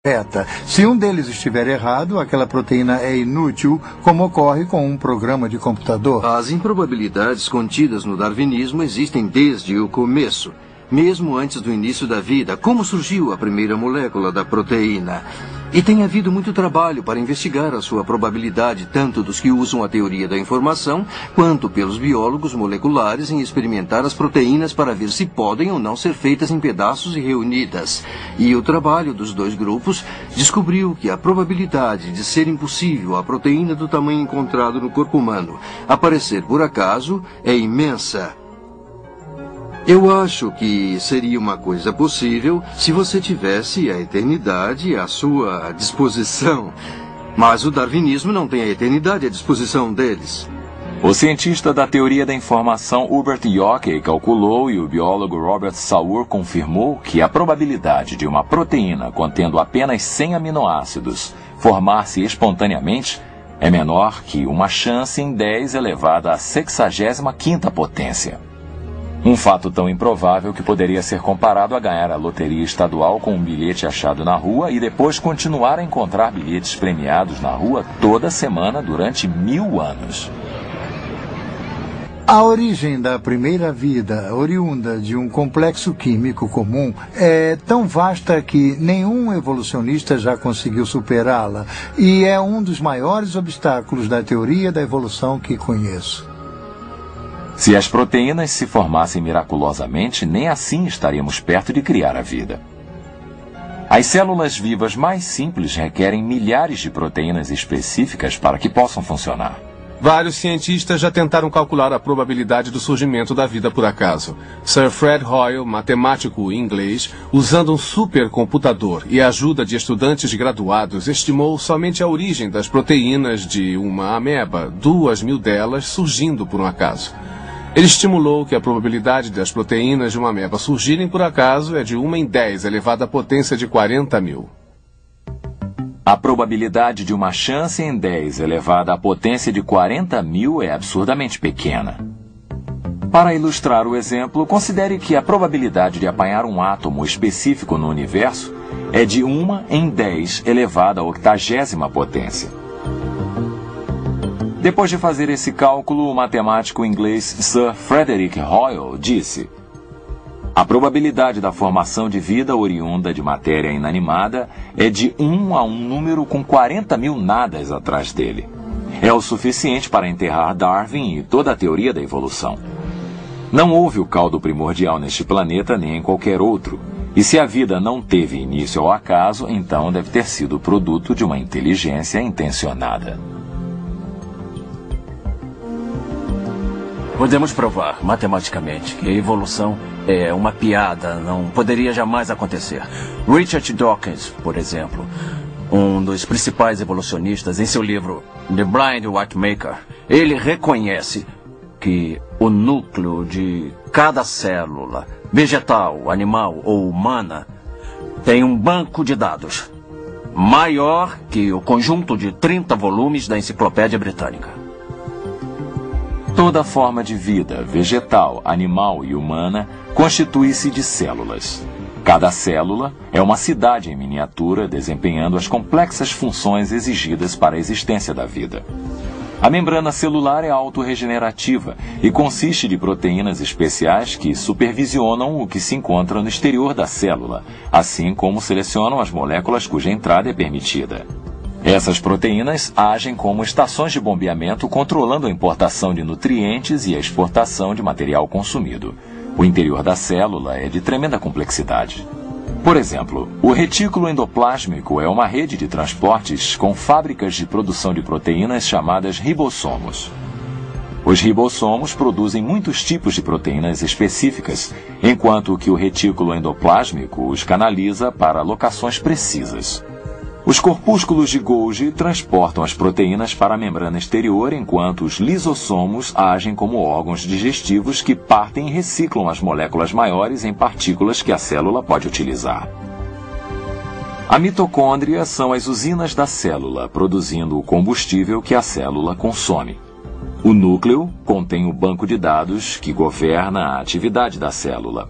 correta. Se um deles estiver errado, aquela proteína é inútil, como ocorre com um programa de computador. As improbabilidades contidas no darwinismo existem desde o começo. Mesmo antes do início da vida, como surgiu a primeira molécula da proteína? E tem havido muito trabalho para investigar a sua probabilidade, tanto dos que usam a teoria da informação, quanto pelos biólogos moleculares em experimentar as proteínas para ver se podem ou não ser feitas em pedaços e reunidas. E o trabalho dos dois grupos descobriu que a probabilidade de ser impossível a proteína do tamanho encontrado no corpo humano aparecer por acaso é imensa. Eu acho que seria uma coisa possível se você tivesse a eternidade à sua disposição. Mas o darwinismo não tem a eternidade à disposição deles. O cientista da teoria da informação Hubert Yockey calculou e o biólogo Robert Sauer confirmou que a probabilidade de uma proteína contendo apenas 100 aminoácidos formar-se espontaneamente é menor que uma chance em 10 elevada à 65ª potência. Um fato tão improvável que poderia ser comparado a ganhar a loteria estadual com um bilhete achado na rua e depois continuar a encontrar bilhetes premiados na rua toda semana durante 1000 anos. A origem da primeira vida, oriunda de um complexo químico comum, é tão vasta que nenhum evolucionista já conseguiu superá-la e é um dos maiores obstáculos da teoria da evolução que conheço. Se as proteínas se formassem miraculosamente, nem assim estaríamos perto de criar a vida. As células vivas mais simples requerem milhares de proteínas específicas para que possam funcionar. Vários cientistas já tentaram calcular a probabilidade do surgimento da vida por acaso. Sir Fred Hoyle, matemático inglês, usando um supercomputador e a ajuda de estudantes graduados, estimou somente a origem das proteínas de uma ameba, 2.000 delas surgindo por um acaso. Ele estimulou que a probabilidade das proteínas de uma ameba surgirem por acaso é de 1 em 10, elevada à potência de 40.000. A probabilidade de uma chance em 10 elevada à potência de 40.000 é absurdamente pequena. Para ilustrar o exemplo, considere que a probabilidade de apanhar um átomo específico no universo é de 1 em 10 elevada à 80ª potência. Depois de fazer esse cálculo, o matemático inglês Sir Frederick Hoyle disse: a probabilidade da formação de vida oriunda de matéria inanimada é de 1 a um número com 40.000 nadas atrás dele. É o suficiente para enterrar Darwin e toda a teoria da evolução. Não houve o caldo primordial neste planeta nem em qualquer outro. E se a vida não teve início ao acaso, então deve ter sido produto de uma inteligência intencionada. Podemos provar, matematicamente, que a evolução é uma piada, não poderia jamais acontecer. Richard Dawkins, por exemplo, um dos principais evolucionistas, em seu livro The Blind Watchmaker, ele reconhece que o núcleo de cada célula, vegetal, animal ou humana, tem um banco de dados maior que o conjunto de 30 volumes da Enciclopédia Britânica. Toda forma de vida, vegetal, animal e humana, constitui-se de células. Cada célula é uma cidade em miniatura desempenhando as complexas funções exigidas para a existência da vida. A membrana celular é autorregenerativa e consiste de proteínas especiais que supervisionam o que se encontra no exterior da célula, assim como selecionam as moléculas cuja entrada é permitida. Essas proteínas agem como estações de bombeamento, controlando a importação de nutrientes e a exportação de material consumido. O interior da célula é de tremenda complexidade. Por exemplo, o retículo endoplásmico é uma rede de transportes com fábricas de produção de proteínas chamadas ribossomos. Os ribossomos produzem muitos tipos de proteínas específicas, enquanto que o retículo endoplásmico os canaliza para locações precisas. Os corpúsculos de Golgi transportam as proteínas para a membrana exterior, enquanto os lisossomos agem como órgãos digestivos que partem e reciclam as moléculas maiores em partículas que a célula pode utilizar. A mitocôndria são as usinas da célula, produzindo o combustível que a célula consome. O núcleo contém o banco de dados que governa a atividade da célula.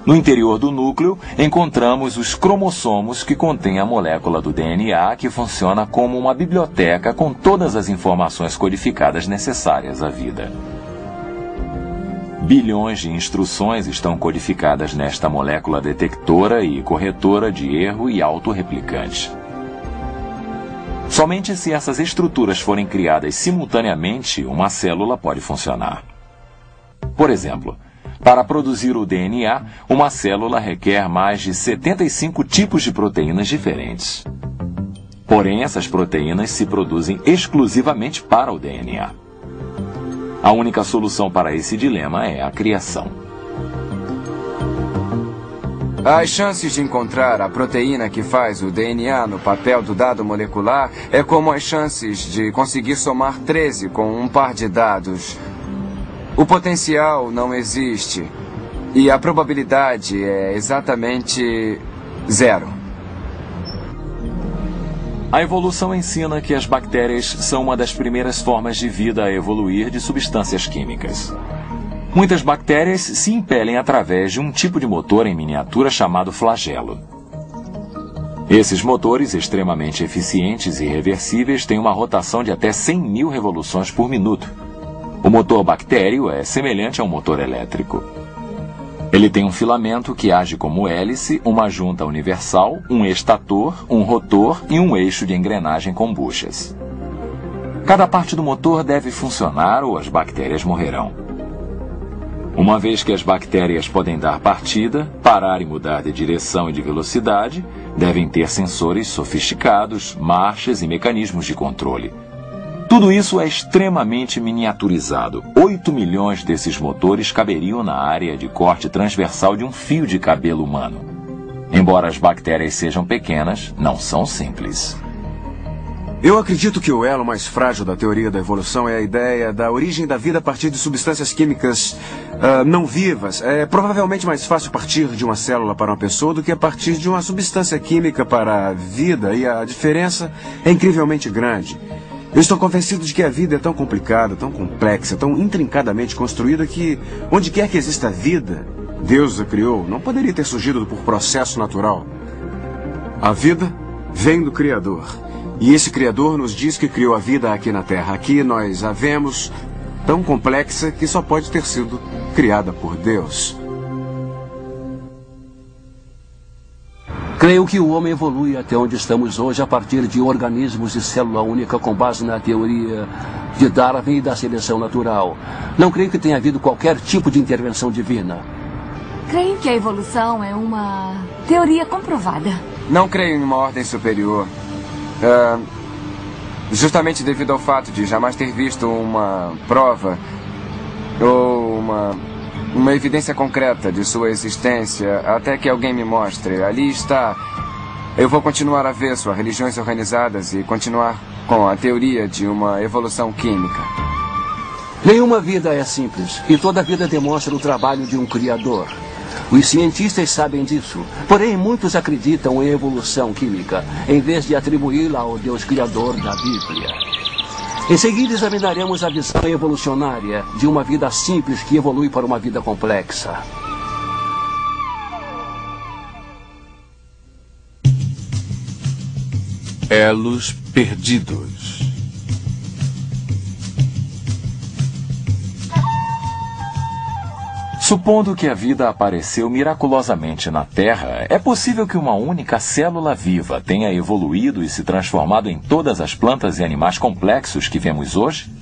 No interior do núcleo, encontramos os cromossomos que contêm a molécula do DNA que funciona como uma biblioteca com todas as informações codificadas necessárias à vida. Bilhões de instruções estão codificadas nesta molécula detectora e corretora de erro e autorreplicante. Somente se essas estruturas forem criadas simultaneamente, uma célula pode funcionar. Por exemplo, para produzir o DNA, uma célula requer mais de 75 tipos de proteínas diferentes. Porém, essas proteínas se produzem exclusivamente para o DNA. A única solução para esse dilema é a criação. As chances de encontrar a proteína que faz o DNA no papel do dado molecular é como as chances de conseguir somar 13 com um par de dados. O potencial não existe e a probabilidade é exatamente 0. A evolução ensina que as bactérias são uma das primeiras formas de vida a evoluir de substâncias químicas. Muitas bactérias se impelem através de um tipo de motor em miniatura chamado flagelo. Esses motores, extremamente eficientes e reversíveis, têm uma rotação de até 100.000 revoluções por minuto. O motor bactério é semelhante a um motor elétrico. Ele tem um filamento que age como hélice, uma junta universal, um estator, um rotor e um eixo de engrenagem com buchas. Cada parte do motor deve funcionar ou as bactérias morrerão. Uma vez que as bactérias podem dar partida, parar e mudar de direção e de velocidade, devem ter sensores sofisticados, marchas e mecanismos de controle. Tudo isso é extremamente miniaturizado. 8 milhões desses motores caberiam na área de corte transversal de um fio de cabelo humano. Embora as bactérias sejam pequenas, não são simples. Eu acredito que o elo mais frágil da teoria da evolução é a ideia da origem da vida a partir de substâncias químicas não vivas. É provavelmente mais fácil partir de uma célula para uma pessoa do que a partir de uma substância química para a vida, e a diferença é incrivelmente grande. Eu estou convencido de que a vida é tão complicada, tão complexa, tão intrincadamente construída que, onde quer que exista vida, Deus a criou, não poderia ter surgido por processo natural. A vida vem do Criador. E esse Criador nos diz que criou a vida aqui na Terra. Aqui nós a vemos tão complexa que só pode ter sido criada por Deus. Creio que o homem evolui até onde estamos hoje a partir de organismos de célula única com base na teoria de Darwin e da seleção natural. Não creio que tenha havido qualquer tipo de intervenção divina. Creio que a evolução é uma teoria comprovada. Não creio em uma ordem superior. Justamente devido ao fato de jamais ter visto uma prova ou uma evidência concreta de sua existência, até que alguém me mostre. Ali está. Eu vou continuar avesso a religiões organizadas e continuar com a teoria de uma evolução química. Nenhuma vida é simples, e toda vida demonstra o trabalho de um criador. Os cientistas sabem disso, porém muitos acreditam em evolução química, em vez de atribuí-la ao Deus Criador da Bíblia. Em seguida, examinaremos a visão evolucionária de uma vida simples que evolui para uma vida complexa. Elos perdidos. Supondo que a vida apareceu miraculosamente na Terra, é possível que uma única célula viva tenha evoluído e se transformado em todas as plantas e animais complexos que vemos hoje?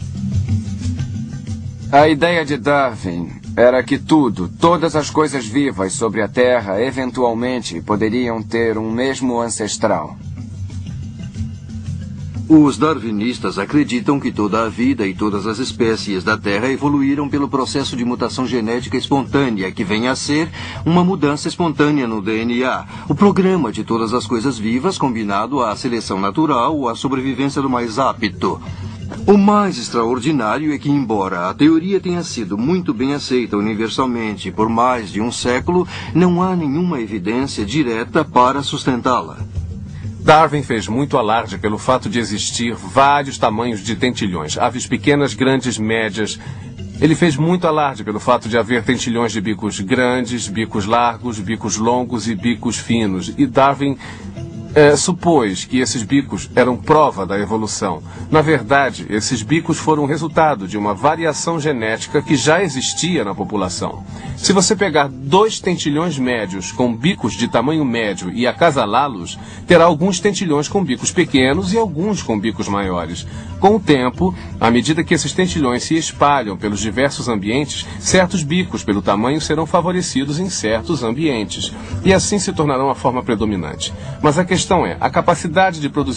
A ideia de Darwin era que todas as coisas vivas sobre a Terra, eventualmente poderiam ter um mesmo ancestral. Os darwinistas acreditam que toda a vida e todas as espécies da Terra evoluíram pelo processo de mutação genética espontânea, que vem a ser uma mudança espontânea no DNA, o programa de todas as coisas vivas combinado à seleção natural ou à sobrevivência do mais apto. O mais extraordinário é que, embora a teoria tenha sido muito bem aceita universalmente por mais de um século, não há nenhuma evidência direta para sustentá-la. Darwin fez muito alarde pelo fato de existir vários tamanhos de tentilhões, aves pequenas, grandes, médias Ele fez muito alarde pelo fato de haver tentilhões de bicos grandes, bicos largos, bicos longos e bicos finos. E Darwin supôs que esses bicos eram prova da evolução. Na verdade, esses bicos foram resultado de uma variação genética que já existia na população. Se você pegar 2 tentilhões médios com bicos de tamanho médio e acasalá-los, terá alguns tentilhões com bicos pequenos e alguns com bicos maiores. Com o tempo, à medida que esses tentilhões se espalham pelos diversos ambientes, certos bicos pelo tamanho serão favorecidos em certos ambientes. E assim se tornarão a forma predominante. Mas a questão é, a capacidade de produzir